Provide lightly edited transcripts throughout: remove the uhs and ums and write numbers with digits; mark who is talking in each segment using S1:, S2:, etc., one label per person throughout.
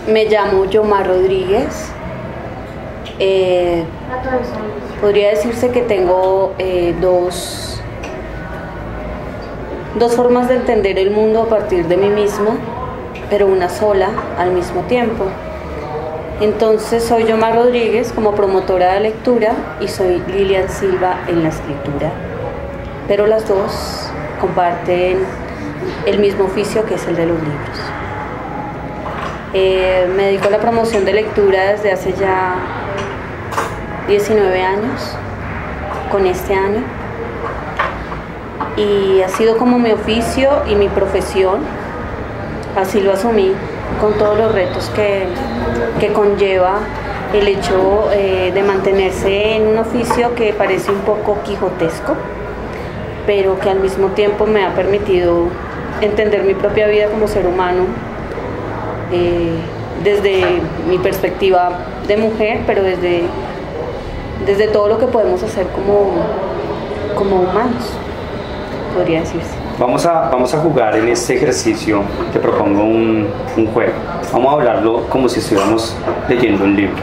S1: Me llamo Yomar Rodríguez. Podría decirse que tengo dos formas de entender el mundo a partir de mí misma, pero una sola al mismo tiempo. Entonces soy Yomar Rodríguez como promotora de lectura y soy Lilian Silva en la escritura, pero las dos comparten el mismo oficio, que es el de los libros. Me dedico a la promoción de lectura desde hace ya 19 años, con este año, y ha sido como mi oficio y mi profesión. Así lo asumí, con todos los retos que conlleva el hecho de mantenerse en un oficio que parece un poco quijotesco, pero que al mismo tiempo me ha permitido entender mi propia vida como ser humano, desde mi perspectiva de mujer, pero desde todo lo que podemos hacer como humanos, podría decirse.
S2: Vamos a jugar en este ejercicio. Te propongo un juego. Vamos a hablarlo como si estuviéramos leyendo un libro.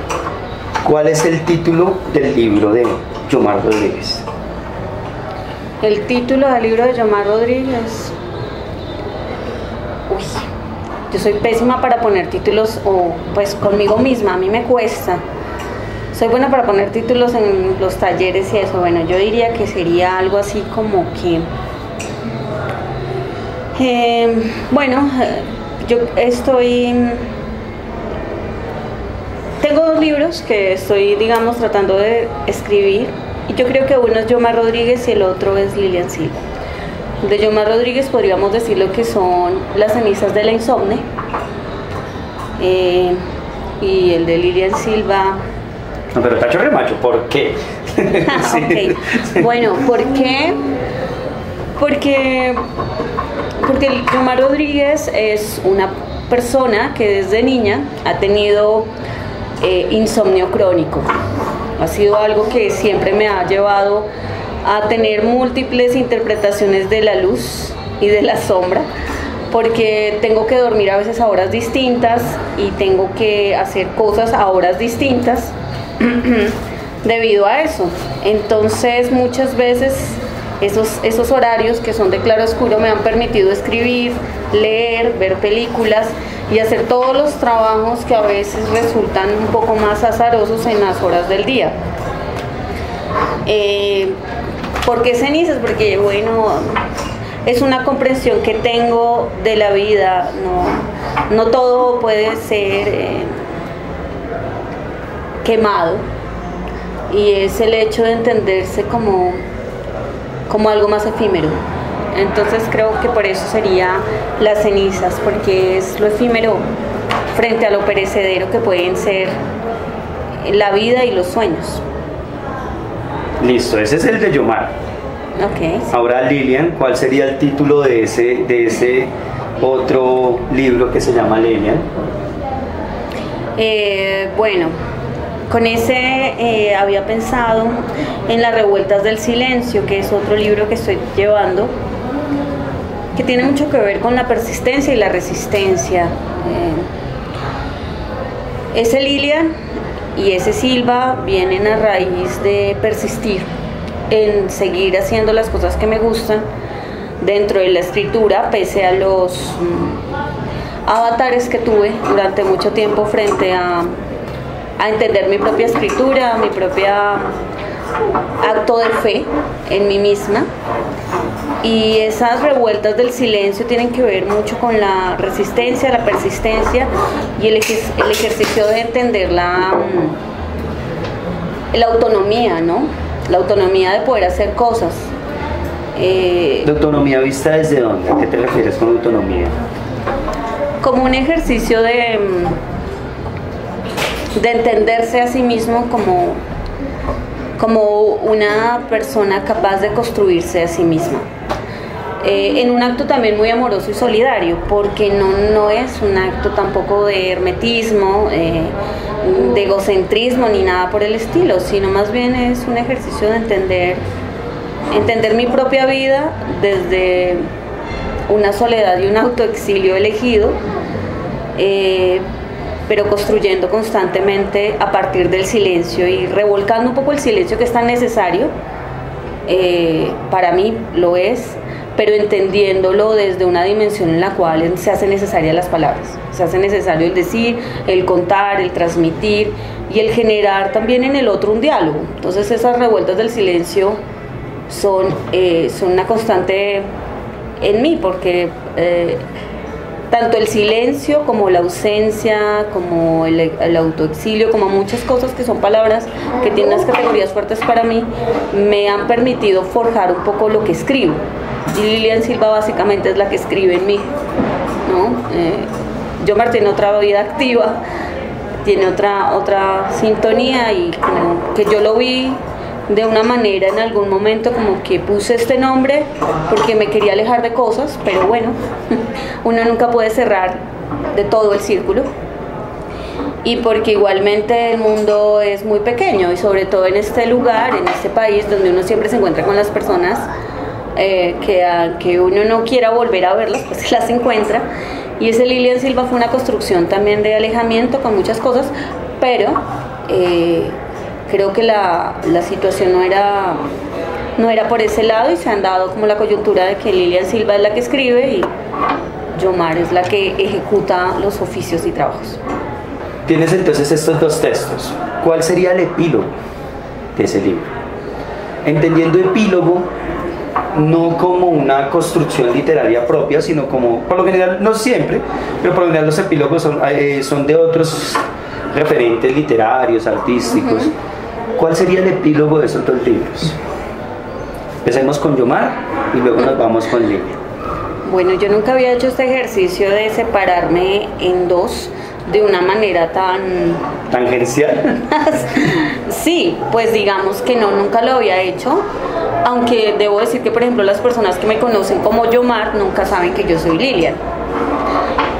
S2: ¿Cuál es el título del libro de Yomar Rodríguez?
S1: El título del libro de Yomar Rodríguez... Uy, yo soy pésima para poner títulos, o pues conmigo misma, a mí me cuesta. Soy buena para poner títulos en los talleres y eso. Bueno, yo diría que sería algo así como que... yo tengo dos libros que estoy, digamos, tratando de escribir, y yo creo que uno es Yomar Rodríguez y el otro es Lilian Silva. De Yomar Rodríguez podríamos decir lo que son Las cenizas de la insomne, y el de Lilian Silva...
S2: No, pero tacho remacho, ¿por qué?
S1: Sí. Okay. Bueno, ¿por qué? Porque Yomar Rodríguez es una persona que desde niña ha tenido insomnio crónico. Ha sido algo que siempre me ha llevado a tener múltiples interpretaciones de la luz y de la sombra, porque tengo que dormir a veces a horas distintas y tengo que hacer cosas a horas distintas debido a eso. Entonces muchas veces esos horarios que son de claroscuro me han permitido escribir, leer, ver películas y hacer todos los trabajos que a veces resultan un poco más azarosos en las horas del día. ¿Por qué cenizas? Porque bueno, es una comprensión que tengo de la vida. No todo puede ser quemado, y es el hecho de entenderse como algo más efímero. Entonces creo que por eso sería las cenizas, porque es lo efímero frente a lo perecedero que pueden ser la vida y los sueños.
S2: Listo, ese es el de Yomar.
S1: Okay, sí.
S2: Ahora, Lilian, ¿cuál sería el título de ese otro libro que se llama Lilian?
S1: Bueno, con ese había pensado en Las revueltas del silencio, que es otro libro que estoy llevando, que tiene mucho que ver con la persistencia y la resistencia. Ese Lilian y ese Silva vienen a raíz de persistir en seguir haciendo las cosas que me gustan dentro de la escritura, pese a los avatares que tuve durante mucho tiempo frente a entender mi propia escritura, mi propia acto de fe en mí misma. Y esas revueltas del silencio tienen que ver mucho con la resistencia, la persistencia y el ejercicio de entender la autonomía, ¿no? La autonomía de poder hacer cosas.
S2: ¿La autonomía vista desde dónde? ¿A qué te refieres con autonomía?
S1: Como un ejercicio de entenderse a sí mismo como una persona capaz de construirse a sí misma. En un acto también muy amoroso y solidario, porque no es un acto tampoco de hermetismo, de egocentrismo ni nada por el estilo, sino más bien es un ejercicio de entender mi propia vida desde una soledad y un autoexilio elegido, pero construyendo constantemente a partir del silencio y revolcando un poco el silencio que es tan necesario, para mí lo es, pero entendiéndolo desde una dimensión en la cual se hacen necesarias las palabras, se hace necesario el decir, el contar, el transmitir y el generar también en el otro un diálogo. Entonces esas revueltas del silencio son una constante en mí, porque tanto el silencio como la ausencia, como el autoexilio, como muchas cosas que son palabras que tienen unas categorías fuertes para mí, me han permitido forjar un poco lo que escribo. Y Lilian Silva básicamente es la que escribe en mí, ¿no? Yomar tiene otra vida activa, tiene otra sintonía, y como que yo lo vi de una manera en algún momento, como que puse este nombre porque me quería alejar de cosas, pero bueno, uno nunca puede cerrar de todo el círculo, y porque igualmente el mundo es muy pequeño, y sobre todo en este lugar, en este país donde uno siempre se encuentra con las personas que uno no quiera volver a verlas, pues se las encuentra. Y ese Lilian Silva fue una construcción también de alejamiento con muchas cosas, pero creo que la situación no era por ese lado, y se han dado como la coyuntura de que Lilian Silva es la que escribe y Yomar es la que ejecuta los oficios y trabajos.
S2: Tienes entonces estos dos textos. ¿Cuál sería el epílogo de ese libro? Entendiendo epílogo no como una construcción literaria propia, sino como, por lo general, no siempre, pero por lo general los epílogos son de otros referentes literarios, artísticos. ¿Cuál sería el epílogo de esos dos libros? Empecemos con Yomar y luego nos vamos con Lilian.
S1: Bueno, yo nunca había hecho este ejercicio de separarme en dos de una manera tan
S2: tangencial.
S1: Sí, pues digamos que no, nunca lo había hecho, aunque debo decir que, por ejemplo, las personas que me conocen como Yomar nunca saben que yo soy Lilian,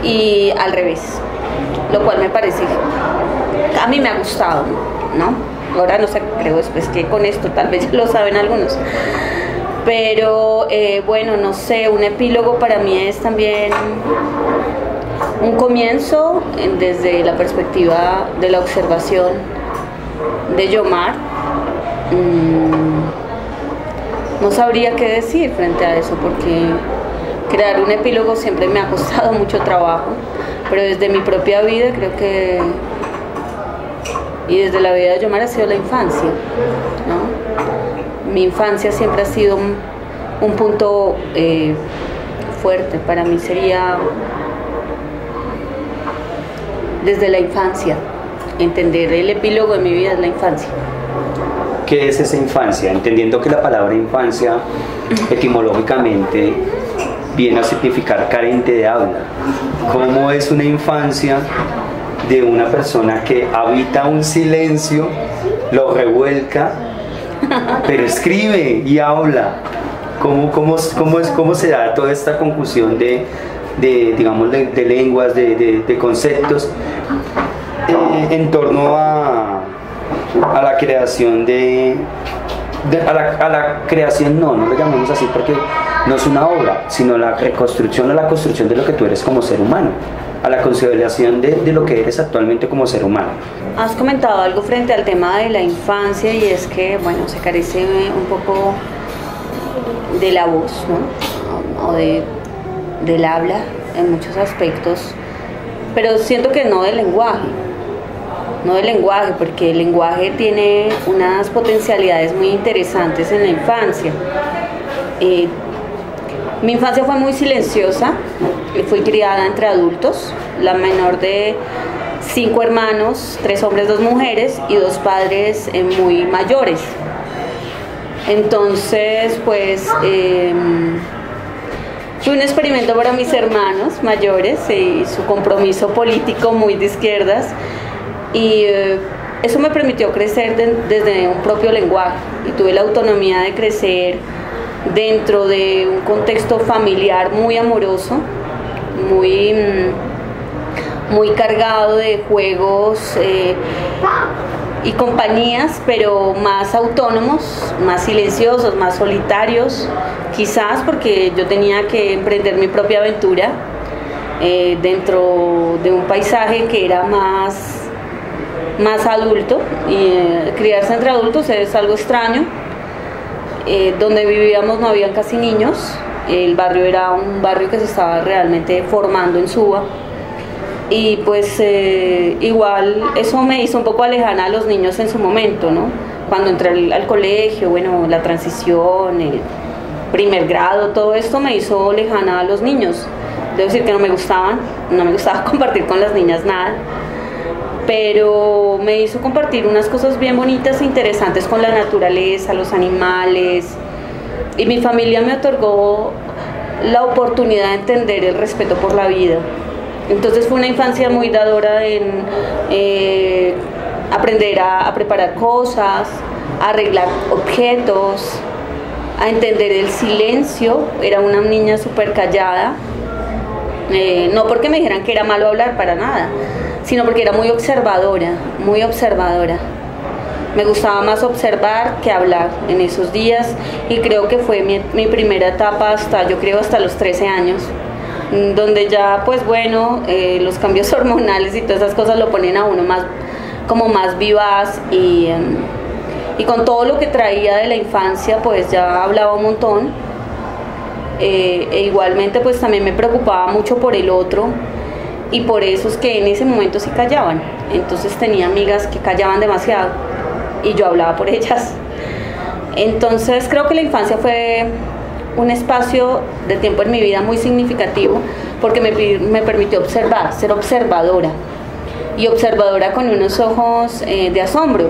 S1: y al revés, lo cual me parece, a mí me ha gustado, ¿no? Ahora no sé, creo después que con esto tal vez ya lo saben algunos, pero bueno, no sé, un epílogo para mí es también un comienzo desde la perspectiva de la observación de Yomar. No sabría qué decir frente a eso, porque crear un epílogo siempre me ha costado mucho trabajo, pero desde mi propia vida creo que, y desde la vida de Yomar, ha sido la infancia, ¿no? Mi infancia siempre ha sido un punto fuerte. Para mí sería desde la infancia, entender el epílogo de mi vida es la infancia.
S2: ¿Qué es esa infancia? Entendiendo que la palabra infancia etimológicamente viene a significar carente de habla. ¿Cómo es una infancia de una persona que habita un silencio, lo revuelca, pero escribe y habla? ¿Cómo se da toda esta confusión de lenguas, de conceptos en torno a la creación a la creación, no lo llamemos así porque no es una obra, sino la reconstrucción o la construcción de lo que tú eres como ser humano, a la consideración de lo que eres actualmente como ser humano?
S1: Has comentado algo frente al tema de la infancia, y es que, bueno, se carece un poco de la voz, ¿no? O del habla en muchos aspectos, pero siento que no del lenguaje, porque el lenguaje tiene unas potencialidades muy interesantes en la infancia. Mi infancia fue muy silenciosa, fui criada entre adultos, la menor de 5 hermanos, 3 hombres, 2 mujeres y 2 padres muy mayores. Entonces, pues, fue un experimento para mis hermanos mayores y su compromiso político muy de izquierdas, y eso me permitió crecer desde un propio lenguaje, y tuve la autonomía de crecer dentro de un contexto familiar muy amoroso, muy cargado de juegos y compañías, pero más autónomos, más silenciosos, más solitarios, quizás porque yo tenía que emprender mi propia aventura. dentro de un paisaje que era más adulto, y criarse entre adultos es algo extraño. Donde vivíamos no habían casi niños, el barrio era un barrio que se estaba realmente formando en Suba, y pues igual eso me hizo un poco alejana a los niños en su momento, ¿no? Cuando entré al colegio, bueno, la transición, el primer grado, todo esto me hizo lejana a los niños. Debo decir que no me gustaba compartir con las niñas nada, pero me hizo compartir unas cosas bien bonitas e interesantes con la naturaleza, los animales, y mi familia me otorgó la oportunidad de entender el respeto por la vida. Entonces fue una infancia muy dadora en aprender a preparar cosas, a arreglar objetos, a entender el silencio. Era una niña súper callada, no porque me dijeran que era malo hablar, para nada, sino porque era muy observadora, muy observadora. Me gustaba más observar que hablar en esos días, y creo que fue mi primera etapa hasta los 13 años, donde ya pues bueno, los cambios hormonales y todas esas cosas lo ponen a uno más vivaz, y con todo lo que traía de la infancia pues ya hablaba un montón, e igualmente pues también me preocupaba mucho por el otro, y por eso es que en ese momento sí callaban. Entonces tenía amigas que callaban demasiado y yo hablaba por ellas. Entonces creo que la infancia fue un espacio de tiempo en mi vida muy significativo, porque me permitió observar, ser observadora, y observadora con unos ojos de asombro,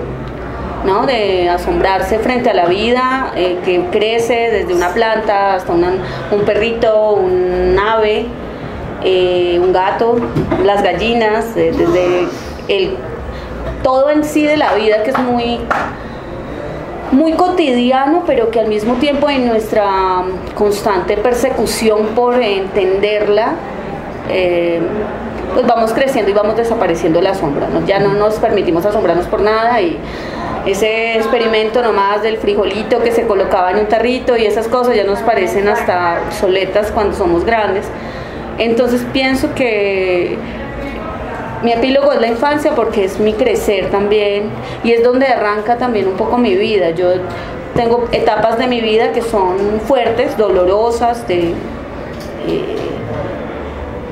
S1: ¿no? De asombrarse frente a la vida que crece desde una planta hasta un perrito, un ave, un gato, las gallinas, desde todo en sí de la vida, que es muy cotidiano, pero que al mismo tiempo en nuestra constante persecución por entenderla, pues vamos creciendo y vamos desapareciendo el asombro, ¿no? Ya no nos permitimos asombrarnos por nada, y ese experimento nomás del frijolito que se colocaba en un tarrito y esas cosas ya nos parecen hasta obsoletas cuando somos grandes. Entonces pienso que mi epílogo es la infancia, porque es mi crecer también, y es donde arranca también un poco mi vida. Yo tengo etapas de mi vida que son fuertes, dolorosas,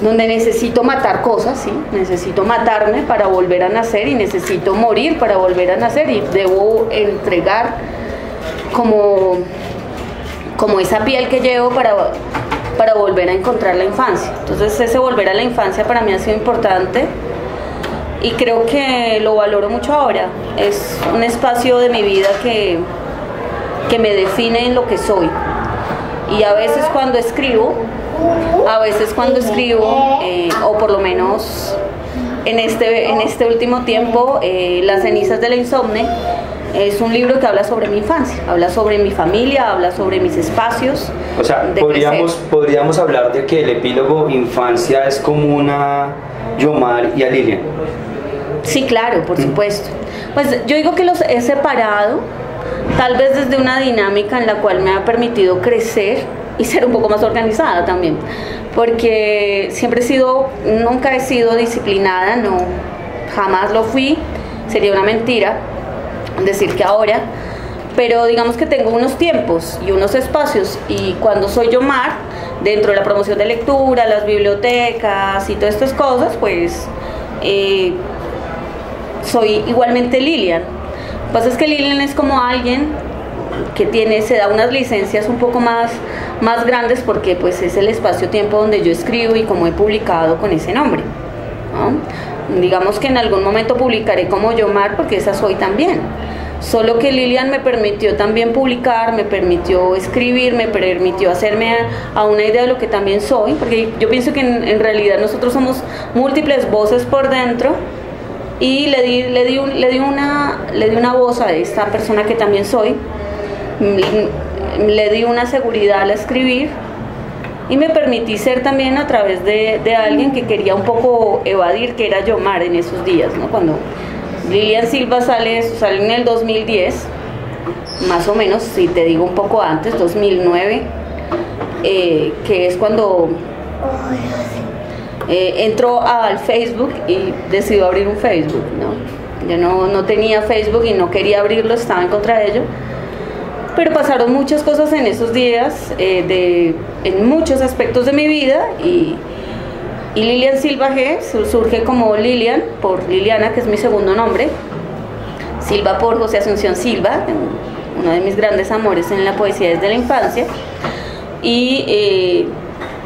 S1: donde necesito matar cosas, ¿sí? Necesito matarme para volver a nacer, y necesito morir para volver a nacer, y debo entregar como esa piel que llevo para volver a encontrar la infancia. Entonces ese volver a la infancia para mí ha sido importante, y creo que lo valoro mucho ahora. Es un espacio de mi vida que me define en lo que soy, y a veces cuando escribo, o por lo menos en este último tiempo, Las cenizas de la insomne es un libro que habla sobre mi infancia, habla sobre mi familia, habla sobre mis espacios.
S2: O sea, podríamos hablar de que el epílogo infancia es como una Yomar y a Lilian.
S1: Sí, claro, por supuesto. Pues yo digo que los he separado, tal vez desde una dinámica en la cual me ha permitido crecer y ser un poco más organizada también, porque nunca he sido disciplinada, no, jamás lo fui, sería una mentira decir que ahora, pero digamos que tengo unos tiempos y unos espacios, y cuando soy Yomar, dentro de la promoción de lectura, las bibliotecas y todas estas cosas, pues soy igualmente Lilian. Lo que pasa es que Lilian es como alguien que se da unas licencias un poco más grandes, porque pues es el espacio-tiempo donde yo escribo y como he publicado con ese nombre, ¿no? Digamos que en algún momento publicaré como Yomar, porque esa soy también, solo que Lilian me permitió también publicar, me permitió escribir, me permitió hacerme a una idea de lo que también soy, porque yo pienso que en realidad nosotros somos múltiples voces por dentro, y le di una voz a esta persona que también soy, le di una seguridad al escribir, y me permití ser también a través de alguien que quería un poco evadir, que era Yomar en esos días, ¿no? Cuando Lilian Silva sale en el 2010, más o menos, si te digo un poco antes, 2009, que es cuando entró al Facebook y decidió abrir un Facebook, ¿no? Yo no tenía Facebook y no quería abrirlo, estaba en contra de ello. Pero pasaron muchas cosas en esos días, en muchos aspectos de mi vida, y Lilian Silva G surge como Lilian, por Liliana, que es mi segundo nombre, Silva por José Asunción Silva, uno de mis grandes amores en la poesía desde la infancia, y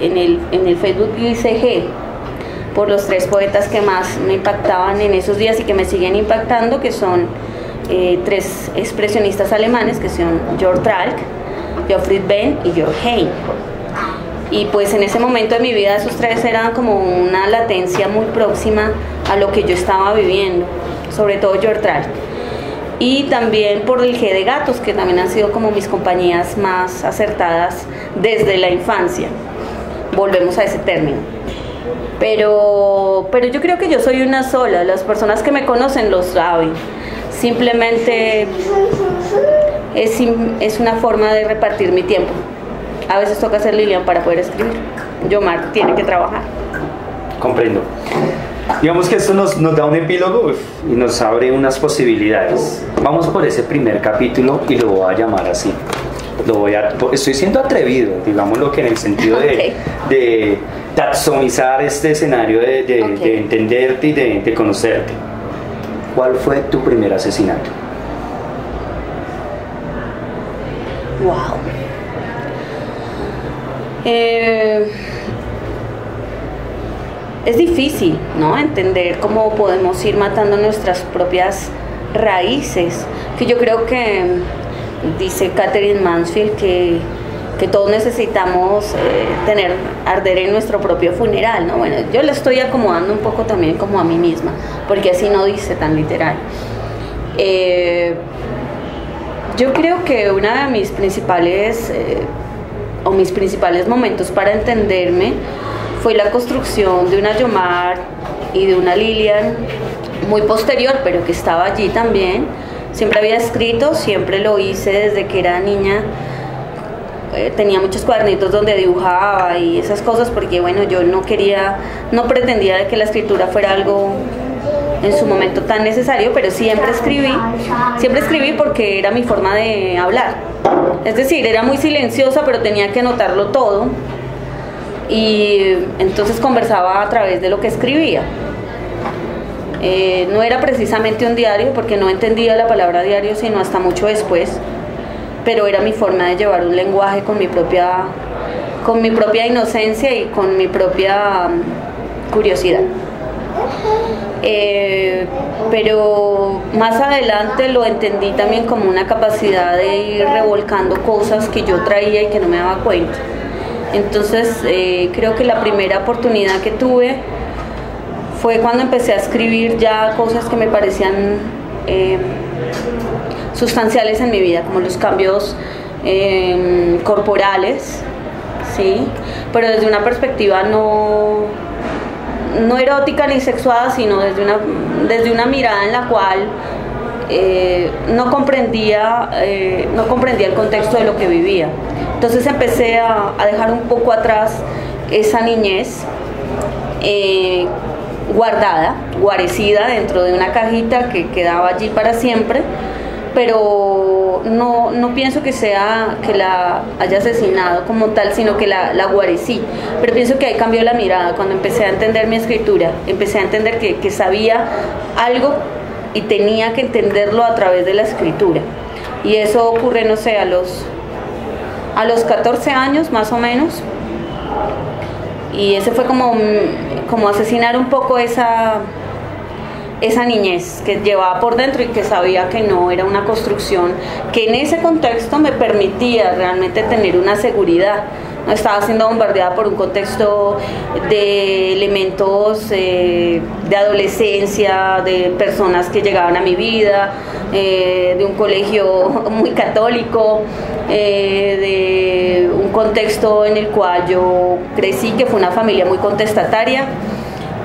S1: en el Facebook hice G, por los 3 poetas que más me impactaban en esos días y que me siguen impactando, que son 3 expresionistas alemanes, que son Georg Trakl, Gottfried Benn y Georg Heym. Y pues en ese momento de mi vida esos 3 eran como una latencia muy próxima a lo que yo estaba viviendo, sobre todo Georg Trakl. Y también por el G de Gatos, que también han sido como mis compañías más acertadas desde la infancia. Volvemos a ese término. Pero yo creo que yo soy una sola, las personas que me conocen lo saben. Simplemente es una forma de repartir mi tiempo. A veces toca ser Lilian para poder escribir. Yomar tiene que trabajar.
S2: Comprendo. Digamos que esto nos da un epílogo y nos abre unas posibilidades. Vamos por ese primer capítulo y lo voy a llamar así. Estoy siendo atrevido, digámoslo, que en el sentido de taxonizar este escenario, de entenderte y de conocerte. ¿Cuál fue tu primer asesinato?
S1: Wow. Es difícil, ¿no? Entender cómo podemos ir matando nuestras propias raíces, que yo creo que dice Catherine Mansfield que todos necesitamos arder en nuestro propio funeral, ¿no? Bueno, yo le estoy acomodando un poco también como a mí misma, porque así no dice tan literal. Yo creo que una de mis principales momentos para entenderme fue la construcción de una Yomar y de una Lilian muy posterior, pero que estaba allí también. Siempre había escrito, siempre lo hice desde que era niña. Tenía muchos cuadernitos donde dibujaba y esas cosas, porque bueno, yo no pretendía de que la escritura fuera algo en su momento tan necesario, pero siempre escribí porque era mi forma de hablar. Es decir, era muy silenciosa, pero tenía que anotarlo todo, y entonces conversaba a través de lo que escribía. No era precisamente un diario, porque no entendía la palabra diario sino hasta mucho después, pero era mi forma de llevar un lenguaje con mi propia inocencia y con mi propia curiosidad. Pero más adelante lo entendí también como una capacidad de ir revolcando cosas que yo traía y que no me daba cuenta. Entonces creo que la primera oportunidad que tuve fue cuando empecé a escribir ya cosas que me parecían sustanciales en mi vida, como los cambios corporales, ¿sí? Pero desde una perspectiva no erótica ni sexuada, sino desde una mirada en la cual no comprendía el contexto de lo que vivía. Entonces empecé a dejar un poco atrás esa niñez guarecida dentro de una cajita que quedaba allí para siempre, pero no pienso que la haya asesinado como tal, sino que la guarecí. Pero pienso que ahí cambió la mirada cuando empecé a entender mi escritura, empecé a entender que sabía algo y tenía que entenderlo a través de la escritura. Y eso ocurre, no sé, a los 14 años más o menos, y ese fue como asesinar un poco esa niñez que llevaba por dentro y que sabía que no era una construcción que en ese contexto me permitía realmente tener una seguridad. No estaba siendo bombardeada por un contexto de elementos de adolescencia, de personas que llegaban a mi vida, de un colegio muy católico, de un contexto en el cual yo crecí, que fue una familia muy contestataria,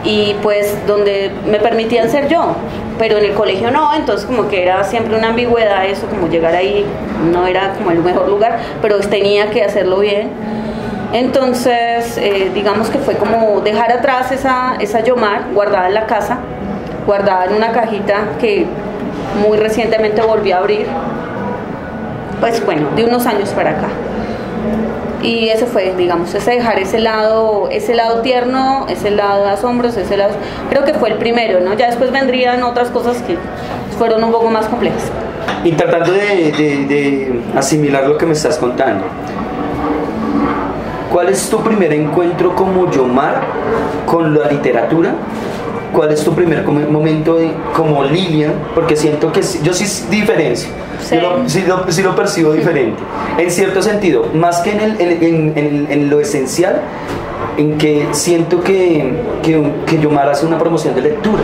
S1: y pues donde me permitían ser yo, pero en el colegio no. Entonces como que era siempre una ambigüedad eso, como llegar ahí no era como el mejor lugar, pero tenía que hacerlo bien. Entonces, digamos que fue como dejar atrás esa Yomar guardada en la casa, guardada en una cajita que muy recientemente volví a abrir, pues bueno, de unos años para acá. Y ese fue, digamos, ese dejar ese lado tierno, ese lado de asombros, creo que fue el primero, ¿no? Ya después vendrían otras cosas que fueron un poco más complejas.
S2: Y tratando de asimilar lo que me estás contando, ¿cuál es tu primer encuentro como Yomar con la literatura? ¿Cuál es tu primer momento como Lilian? Porque siento que yo sí diferencio, sí. Sí lo percibo diferente, en cierto sentido, más que en lo esencial, en que siento que Yomar hace una promoción de lectura.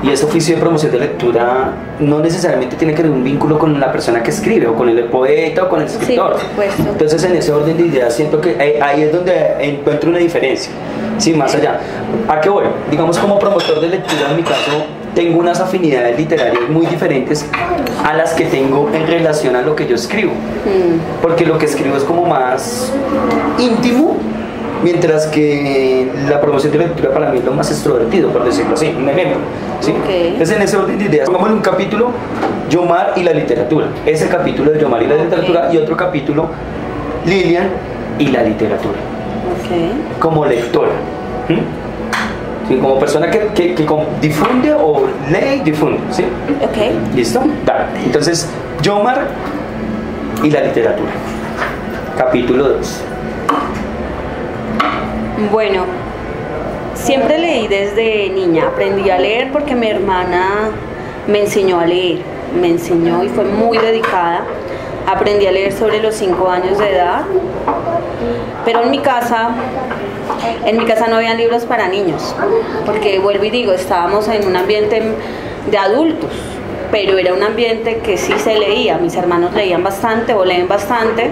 S2: Y ese oficio de promoción de lectura no necesariamente tiene que tener un vínculo con la persona que escribe, o con el poeta, o con el escritor.
S1: Sí, por supuesto.
S2: Entonces, en ese orden de ideas, siento que ahí es donde encuentro una diferencia. Sí, más allá. ¿A qué voy? Digamos, como promotor de lectura, en mi caso, tengo unas afinidades literarias muy diferentes a las que tengo en relación a lo que yo escribo. Porque lo que escribo es como más íntimo, mientras que la promoción de lectura para mí es lo más extrovertido, por decirlo así, un ejemplo, ¿sí? Okay. Entonces, en ese orden de ideas, pongámosle un capítulo, Yomar y la literatura, ese capítulo de Yomar y la literatura, y otro capítulo, Lilian y la literatura, como lectora, ¿sí? Como persona que difunde o lee y difunde, ¿sí? ¿Listo? Dale. Entonces, Yomar y la literatura, capítulo 2.
S1: Bueno, siempre leí desde niña, aprendí a leer porque mi hermana me enseñó a leer, me enseñó y fue muy dedicada. Aprendí a leer sobre los 5 años de edad, pero en mi casa no habían libros para niños, porque vuelvo y digo, estábamos en un ambiente de adultos, pero era un ambiente que sí se leía, mis hermanos leían bastante o leen bastante.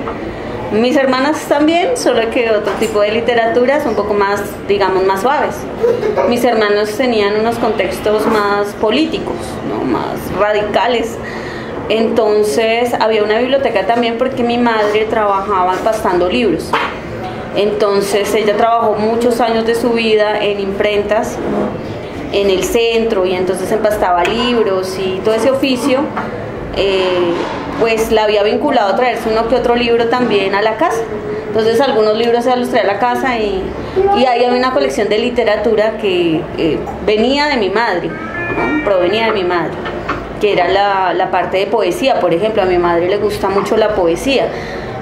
S1: Mis hermanas también, solo que otro tipo de literaturas un poco más, digamos, más suaves. Mis hermanos tenían unos contextos más políticos, ¿no? Más radicales. Entonces había una biblioteca también porque mi madre trabajaba empastando libros. Entonces ella trabajó muchos años de su vida en imprentas, en el centro, y entonces empastaba libros y todo ese oficio. Pues la había vinculado a traerse uno que otro libro también a la casa. Entonces algunos libros se los traía a la casa y ahí había una colección de literatura que venía de mi madre, ¿no? Provenía de mi madre, que era la parte de poesía, por ejemplo. A mi madre le gusta mucho la poesía.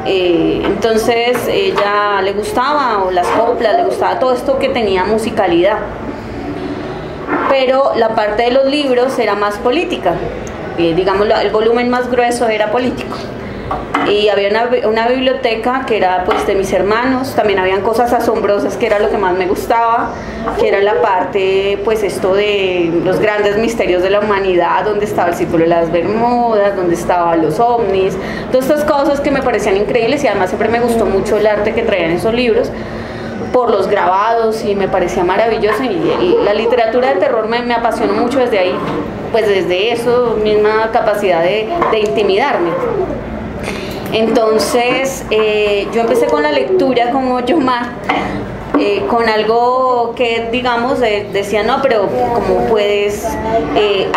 S1: Entonces ella le gustaba, o las coplas, le gustaba todo esto que tenía musicalidad. Pero la parte de los libros era más política. Digamos, el volumen más grueso era político, y había una biblioteca que era pues de mis hermanos. También habían cosas asombrosas, que era lo que más me gustaba, que era la parte, pues esto de los grandes misterios de la humanidad, donde estaba el Círculo de las Bermudas, donde estaban los ovnis, todas estas cosas que me parecían increíbles. Y además siempre me gustó mucho el arte que traían esos libros, por los grabados, y me parecía maravilloso. Y la literatura de terror me apasionó mucho desde ahí, pues desde eso, misma capacidad de intimidarme. Entonces yo empecé con la lectura como Yomar, con algo que, digamos, decía, no, pero ¿cómo puedes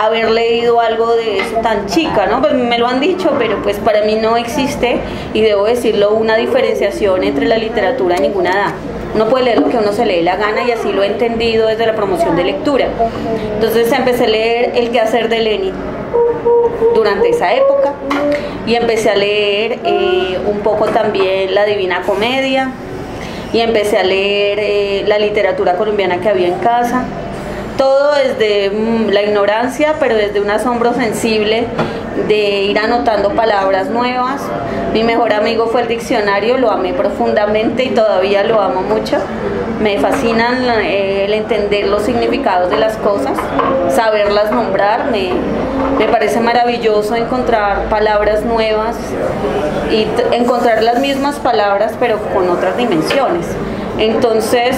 S1: haber leído algo de eso tan chica, ¿no? Pues me lo han dicho, pero pues para mí no existe, y debo decirlo, una diferenciación entre la literatura a ninguna edad. Uno puede leer lo que uno se lee la gana, y así lo he entendido desde la promoción de lectura. Entonces empecé a leer El quehacer de Lenin durante esa época, y empecé a leer un poco también la Divina Comedia, y empecé a leer la literatura colombiana que había en casa. Todo desde la ignorancia, pero desde un asombro sensible de ir anotando palabras nuevas. Mi mejor amigo fue el diccionario, lo amé profundamente y todavía lo amo mucho. Me fascinan el entender los significados de las cosas, saberlas nombrar. Me parece maravilloso encontrar palabras nuevas y encontrar las mismas palabras pero con otras dimensiones. Entonces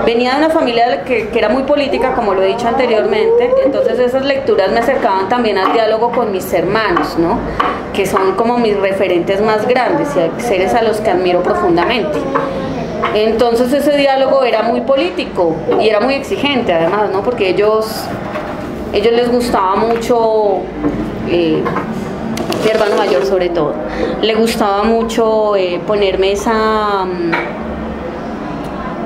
S1: venía de una familia que era muy política, como lo he dicho anteriormente, entonces esas lecturas me acercaban también al diálogo con mis hermanos, ¿no? Que son como mis referentes más grandes y seres a los que admiro profundamente. Entonces ese diálogo era muy político y era muy exigente además, ¿no? Porque ellos les gustaba mucho, mi hermano mayor sobre todo, le gustaba mucho ponerme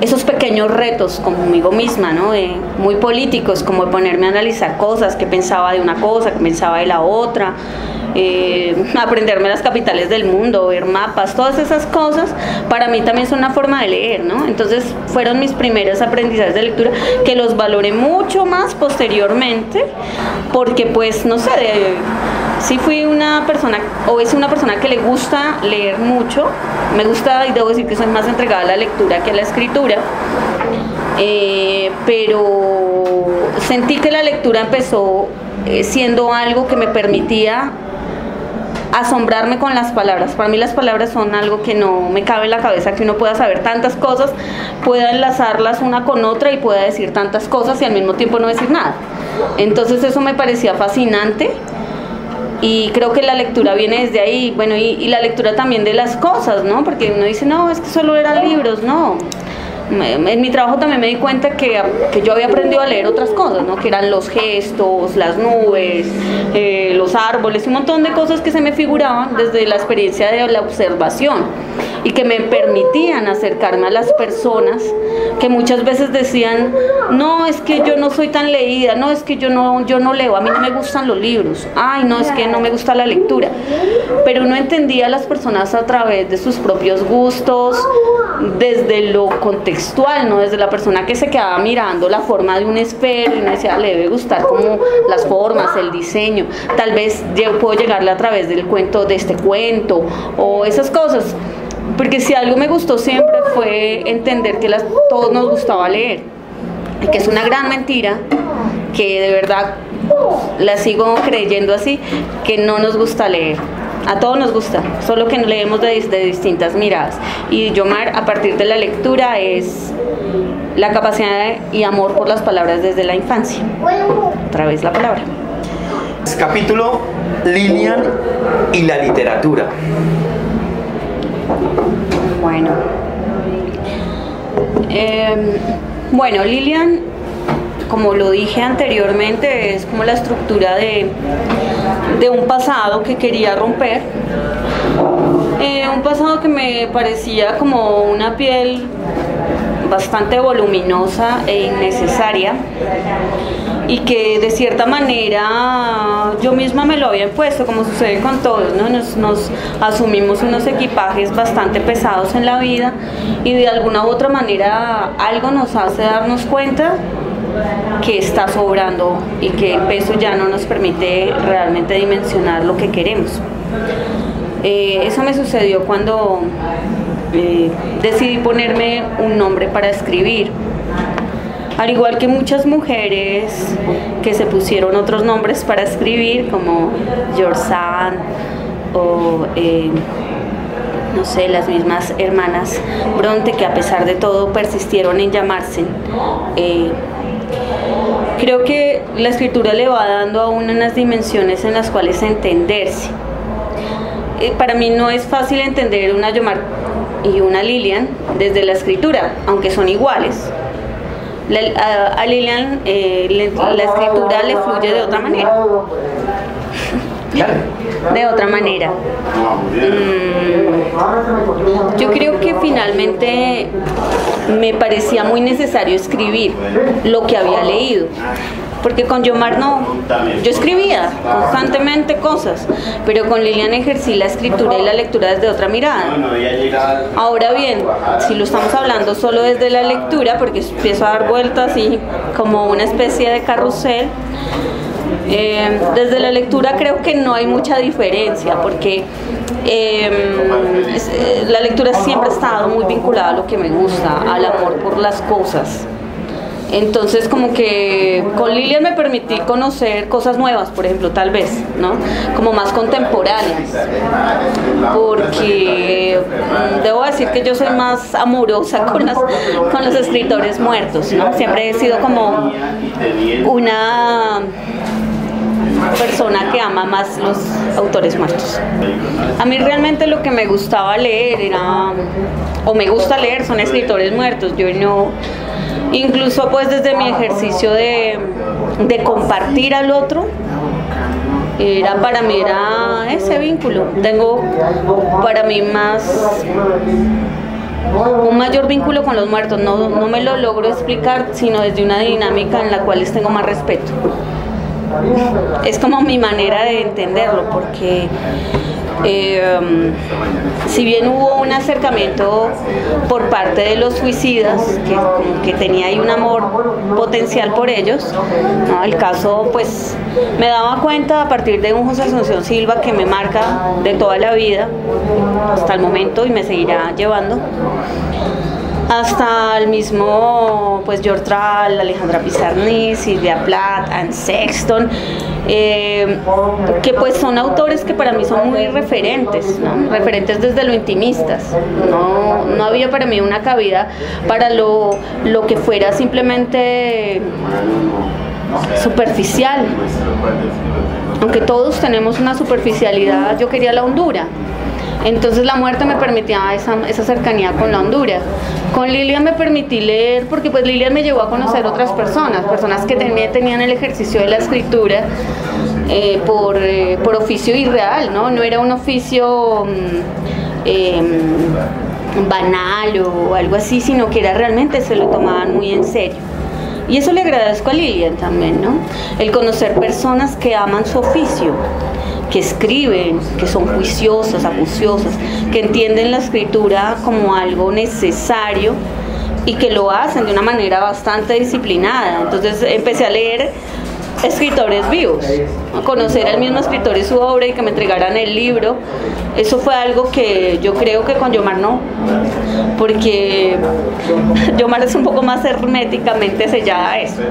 S1: esos pequeños retos conmigo misma, ¿no? Muy políticos, como ponerme a analizar cosas, qué pensaba de una cosa, qué pensaba de la otra, aprenderme las capitales del mundo, ver mapas, todas esas cosas para mí también son una forma de leer, ¿no? Entonces fueron mis primeros aprendizajes de lectura que los valoré mucho más posteriormente porque pues no sé, sí fui una persona o es una persona que le gusta leer mucho, me gusta y debo decir que soy más entregada a la lectura que a la escritura, pero sentí que la lectura empezó siendo algo que me permitía asombrarme con las palabras. Para mí las palabras son algo que no me cabe en la cabeza, que uno pueda saber tantas cosas, pueda enlazarlas una con otra y pueda decir tantas cosas y al mismo tiempo no decir nada. Entonces eso me parecía fascinante y creo que la lectura viene desde ahí, bueno, y la lectura también de las cosas, ¿no? Porque uno dice, no, es que solo eran libros, no. En mi trabajo también me di cuenta que yo había aprendido a leer otras cosas, ¿no? Que eran los gestos, las nubes, los árboles, un montón de cosas que se me figuraban desde la experiencia de la observación y que me permitían acercarme a las personas que muchas veces decían, no, es que yo no soy tan leída, no, es que yo no leo, a mí no me gustan los libros, ay, no, es que no me gusta la lectura, pero uno entendía a las personas a través de sus propios gustos, desde lo contextual, ¿no? Desde la persona que se quedaba mirando la forma de un esfero y uno decía, le debe gustar como las formas, el diseño, tal vez yo puedo llegarle a través del cuento, de este cuento o esas cosas, porque si algo me gustó siempre fue entender que todos nos gustaba leer y que es una gran mentira, que de verdad la sigo creyendo así, que no nos gusta leer. A todos nos gusta, solo que leemos de distintas miradas. Y Yomar, a partir de la lectura, es la capacidad y amor por las palabras desde la infancia. Otra vez la palabra.
S2: Capítulo Lilian y la literatura.
S1: Bueno, Lilian, como lo dije anteriormente, es como la estructura de un pasado que quería romper, un pasado que me parecía como una piel bastante voluminosa e innecesaria y que de cierta manera yo misma me lo había impuesto, como sucede con todos, ¿no? Nos asumimos unos equipajes bastante pesados en la vida y de alguna u otra manera algo nos hace darnos cuenta que está sobrando y que el peso ya no nos permite realmente dimensionar lo que queremos. Eso me sucedió cuando decidí ponerme un nombre para escribir. Al igual que muchas mujeres que se pusieron otros nombres para escribir, como George Sand o no sé, las mismas hermanas Bronte, que a pesar de todo persistieron en llamarse. Creo que la escritura le va dando a uno unas dimensiones en las cuales entenderse. Para mí no es fácil entender una Yomar y una Lilian desde la escritura, aunque son iguales. A Lilian la escritura le fluye de otra manera. De otra manera. Yo creo que finalmente me parecía muy necesario escribir lo que había leído, porque con Yomar no, yo escribía constantemente cosas, pero con Lilian ejercí la escritura y la lectura desde otra mirada. Ahora bien, si lo estamos hablando solo desde la lectura, porque empiezo a dar vueltas así como una especie de carrusel, desde la lectura creo que no hay mucha diferencia, porque la lectura siempre ha estado muy vinculada a lo que me gusta, al amor por las cosas. Entonces como que con Lilian me permití conocer cosas nuevas, por ejemplo, tal vez, ¿no? Como más contemporáneas, porque debo decir que yo soy más amorosa con los escritores muertos, ¿no? Siempre he sido como una persona que ama más los autores muertos. A mí realmente lo que me gustaba leer era, o me gusta leer, son escritores muertos. Yo no, incluso pues desde mi ejercicio de compartir al otro, para mí era ese vínculo. Tengo para mí un mayor vínculo con los muertos. No me lo logro explicar, sino desde una dinámica en la cual les tengo más respeto. Es como mi manera de entenderlo, porque si bien hubo un acercamiento por parte de los suicidas, que tenía ahí un amor potencial por ellos, ¿no? El caso, pues, me daba cuenta a partir de un José Asunción Silva que me marca de toda la vida hasta el momento y me seguirá llevando, hasta el mismo pues George Tral, Alejandra Pizarnik, Silvia Plath, Anne Sexton, que pues son autores que para mí son muy referentes, ¿no? Referentes desde lo intimistas. No había para mí una cabida para lo que fuera simplemente superficial. Aunque todos tenemos una superficialidad, yo quería la hondura. Entonces la muerte me permitía esa cercanía con la hondura. Con Lilian me permití leer, porque pues Lilian me llevó a conocer otras personas que tenían el ejercicio de la escritura por oficio irreal, ¿no? No era un oficio banal o algo así, sino que era realmente, se lo tomaban muy en serio. Y eso le agradezco a Lilian también, ¿no? El conocer personas que aman su oficio, que escriben, que son juiciosas, acuciosas, que entienden la escritura como algo necesario y que lo hacen de una manera bastante disciplinada. Entonces empecé a leer escritores vivos, a conocer al mismo escritor y su obra, y que me entregaran el libro. Eso fue algo que yo creo que con Yomar no, porque Yomar es un poco más herméticamente sellada a eso.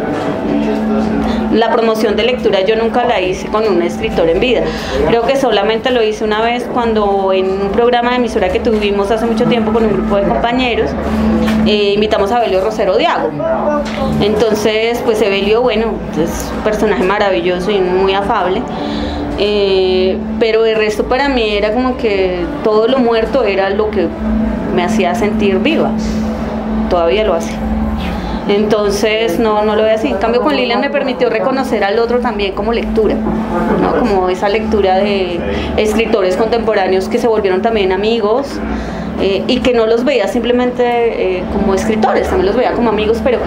S1: La promoción de lectura yo nunca la hice con un escritor en vida. Creo que solamente lo hice una vez cuando en un programa de emisora que tuvimos hace mucho tiempo con un grupo de compañeros, invitamos a Evelio Rosero Diago. Entonces, pues Evelio, bueno, es un personaje maravilloso y muy afable. Pero el resto para mí era como que todo lo muerto era lo que me hacía sentir viva. Todavía lo hace. Entonces no lo veo así. En cambio con Lilian me permitió reconocer al otro también como lectura, ¿no? Como esa lectura de escritores contemporáneos que se volvieron también amigos, y que no los veía simplemente como escritores, también los veía como amigos, pero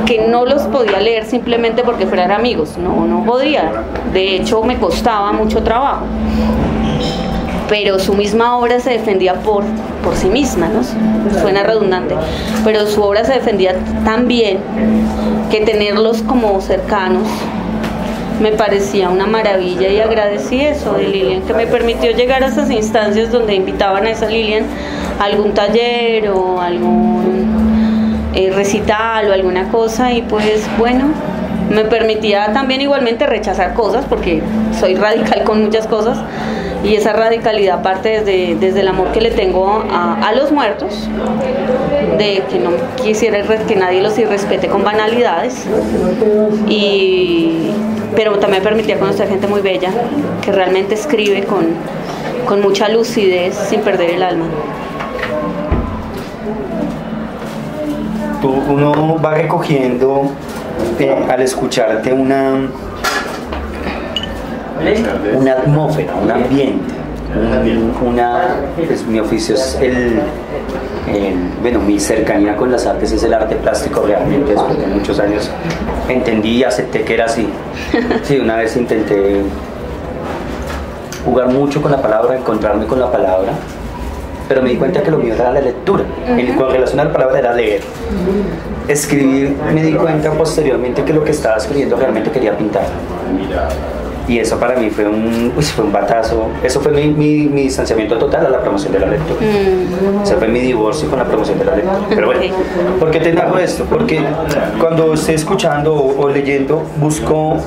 S1: que no los podía leer simplemente porque fueran amigos. No podía. De hecho me costaba mucho trabajo. Pero su misma obra se defendía por sí misma, ¿no? Suena redundante, pero su obra se defendía tan bien que tenerlos como cercanos me parecía una maravilla, y agradecí eso de Lilian, que me permitió llegar a esas instancias donde invitaban a esa Lilian a algún taller o algún recital o alguna cosa, y pues bueno, me permitía también igualmente rechazar cosas, porque soy radical con muchas cosas, y esa radicalidad parte desde el amor que le tengo a los muertos, de que no quisiera que nadie los irrespete con banalidades, pero también me permitía conocer gente muy bella que realmente escribe con mucha lucidez sin perder el alma.
S2: Uno va recogiendo al escucharte una atmósfera, un ambiente, pues mi oficio es bueno, mi cercanía con las artes es el arte plástico realmente. Después de muchos años entendí y acepté que era así. Sí, una vez intenté jugar mucho con la palabra, encontrarme con la palabra, pero me di cuenta que lo mío era la lectura. Con relación a la palabra era leer. Escribir, me di cuenta posteriormente que lo que estaba escribiendo realmente quería pintar. Y eso para mí fue un batazo. Eso fue mi distanciamiento total a la promoción de la lectura. Ese fue mi divorcio con la promoción de la lectura. Pero bueno, ¿por qué te narro esto? Porque cuando esté escuchando o leyendo, busco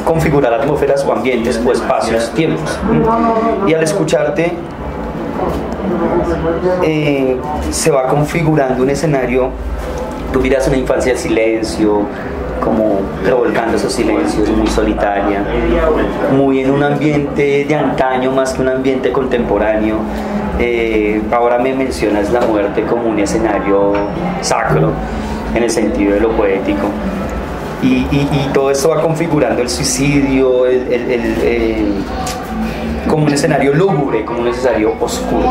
S2: configurar atmósferas o ambientes o espacios, tiempos. Y al escucharte, se va configurando un escenario. Tú miras una infancia de silencio, como revolcando esos silencios, muy solitaria, muy en un ambiente de antaño más que un ambiente contemporáneo. Ahora me mencionas la muerte como un escenario sacro en el sentido de lo poético, y todo esto va configurando el suicidio, como un escenario lúgubre, como un escenario oscuro,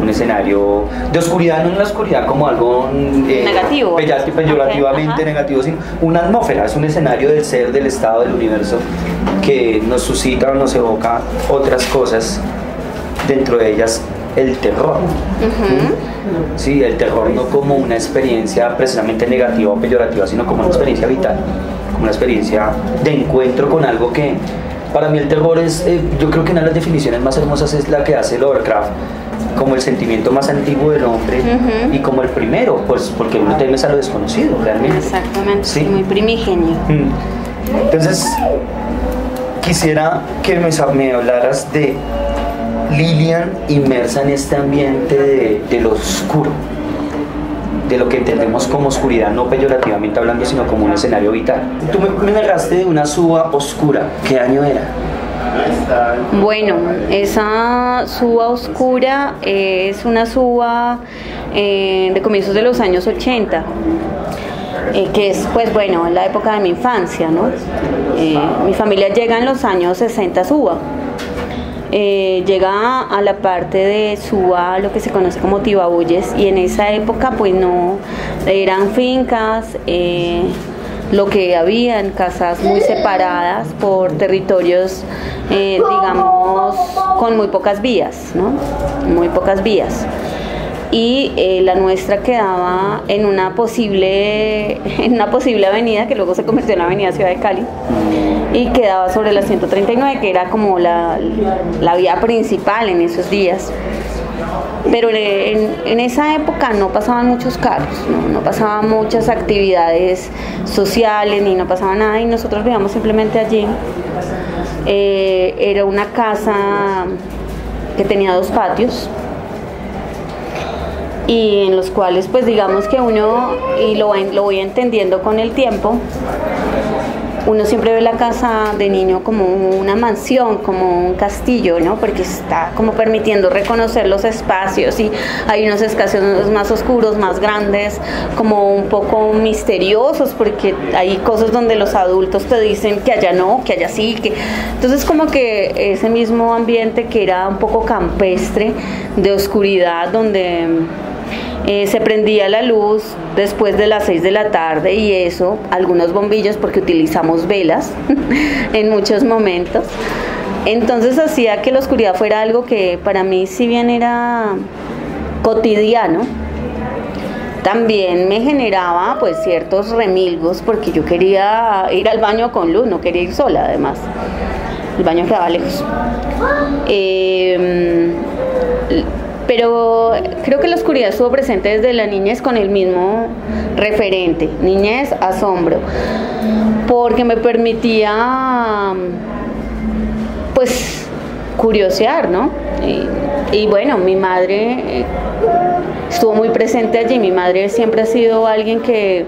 S2: un escenario de oscuridad, no una oscuridad como algo
S1: negativo,
S2: peyorativamente negativo, sino una atmósfera, es un escenario del ser, del estado, del universo, que nos suscita o nos evoca otras cosas, dentro de ellas el terror. Sí, el terror no como una experiencia precisamente negativa o peyorativa, sino como una experiencia vital, como una experiencia de encuentro con algo que... Para mí el terror es, yo creo que una de las definiciones más hermosas es la que hace Lovecraft, como el sentimiento más antiguo del hombre y como el primero, pues porque uno teme a lo desconocido, realmente.
S1: Exactamente,
S2: ¿sí?
S1: Muy primigenio.
S2: Entonces, quisiera que me hablaras de Lilian inmersa en este ambiente de lo oscuro, de lo que entendemos como oscuridad, no peyorativamente hablando, sino como un escenario vital. Tú me narraste de una suba oscura. ¿Qué año era?
S1: Bueno, esa suba oscura es una suba de comienzos de los años 80, que es, pues bueno, la época de mi infancia, ¿no? Mi familia llega en los años 60 Suba. Llega a la parte de Suba, lo que se conoce como Tibabuyes, y en esa época pues no eran fincas, lo que había en casas muy separadas por territorios, digamos, con muy pocas vías, ¿no? Muy pocas vías. Y la nuestra quedaba en una posible avenida que luego se convirtió en la avenida Ciudad de Cali, y quedaba sobre la 139, que era como la vía principal en esos días. Pero en esa época no pasaban muchos carros, no pasaban muchas actividades sociales, ni no pasaba nada, y nosotros vivíamos simplemente allí. Era una casa que tenía 2 patios, y en los cuales pues digamos que uno, y lo voy entendiendo con el tiempo, uno siempre ve la casa de niño como una mansión, como un castillo, ¿no? Porque está como permitiendo reconocer los espacios, y hay unos espacios más oscuros, más grandes, como un poco misteriosos, porque hay cosas donde los adultos te dicen que allá no, que allá sí, que... Entonces como que ese mismo ambiente que era un poco campestre, de oscuridad, donde... se prendía la luz después de las 6 de la tarde, y eso, algunos bombillos, porque utilizamos velas en muchos momentos. Entonces hacía que la oscuridad fuera algo que para mí, si bien era cotidiano, también me generaba pues ciertos remilgos, porque yo quería ir al baño con luz, no quería ir sola, además. El baño quedaba lejos. Pero creo que la oscuridad estuvo presente desde la niñez con el mismo referente, niñez, asombro, porque me permitía pues curiosear, ¿no? Y bueno, mi madre estuvo muy presente allí. Mi madre siempre ha sido alguien que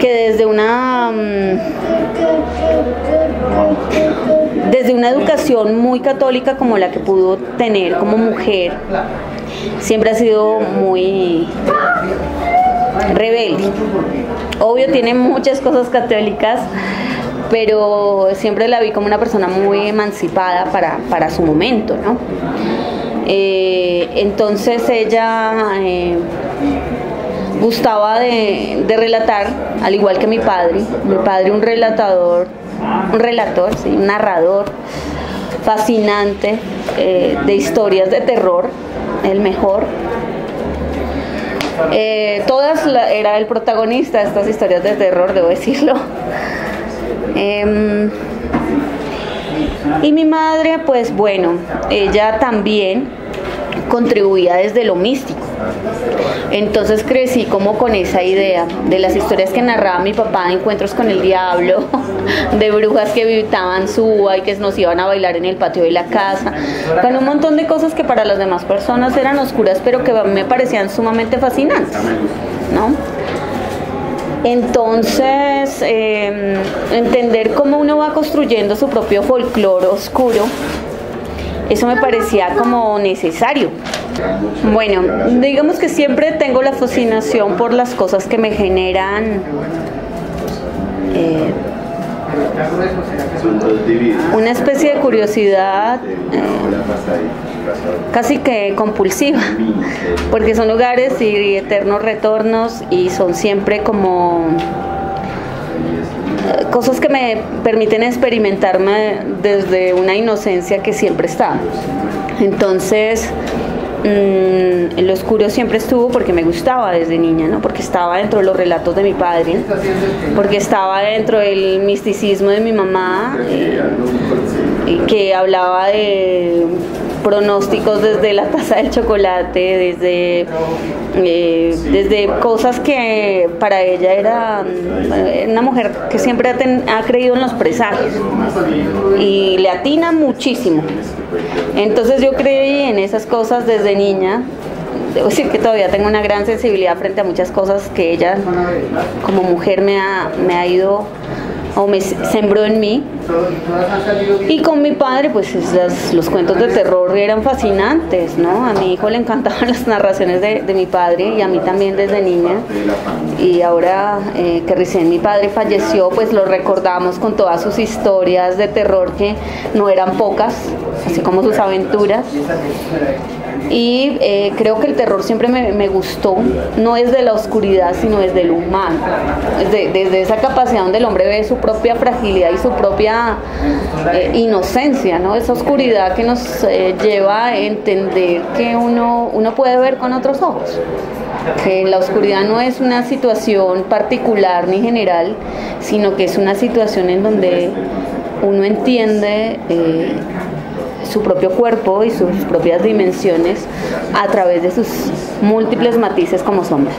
S1: desde una educación muy católica como la que pudo tener como mujer, siempre ha sido muy rebelde. Obvio, tiene muchas cosas católicas, pero siempre la vi como una persona muy emancipada para su momento, ¿no? Entonces ella gustaba de relatar, al igual que mi padre un relator, sí, un narrador fascinante de historias de terror, el mejor. Era el protagonista de estas historias de terror, debo decirlo. Y mi madre, pues bueno, ella también contribuía desde lo místico. Entonces crecí como con esa idea de las historias que narraba mi papá de encuentros con el diablo, de brujas que habitaban su uva y que nos iban a bailar en el patio de la casa, con un montón de cosas que para las demás personas eran oscuras, pero que me parecían sumamente fascinantes, ¿no? Entonces, entender cómo uno va construyendo su propio folclore oscuro, eso me parecía como necesario. Bueno, digamos que siempre tengo la fascinación por las cosas que me generan una especie de curiosidad casi que compulsiva, porque son lugares y eternos retornos y son siempre como cosas que me permiten experimentarme desde una inocencia que siempre está. Entonces, lo oscuro siempre estuvo porque me gustaba desde niña, ¿no? Porque estaba dentro de los relatos de mi padre, porque estaba dentro del misticismo de mi mamá, que hablaba de pronósticos desde la taza del chocolate, desde cosas que para ella era una mujer que siempre ha creído en los presagios y le atina muchísimo. Entonces yo creí en esas cosas desde niña. Debo decir que todavía tengo una gran sensibilidad frente a muchas cosas que ella como mujer me ha ido o me sembró en mí. Y con mi padre pues los cuentos de terror eran fascinantes, ¿no? A mi hijo le encantaban las narraciones de mi padre y a mí también desde niña, y ahora que recién mi padre falleció pues lo recordamos con todas sus historias de terror, que no eran pocas, así como sus aventuras. Y creo que el terror siempre me gustó, no desde la oscuridad, sino desde lo humano, desde esa capacidad donde el hombre ve su propia fragilidad y su propia inocencia, ¿no? Esa oscuridad que nos lleva a entender que uno puede ver con otros ojos, que la oscuridad no es una situación particular ni general, sino que es una situación en donde uno entiende su propio cuerpo y sus propias dimensiones a través de sus múltiples matices como sombra.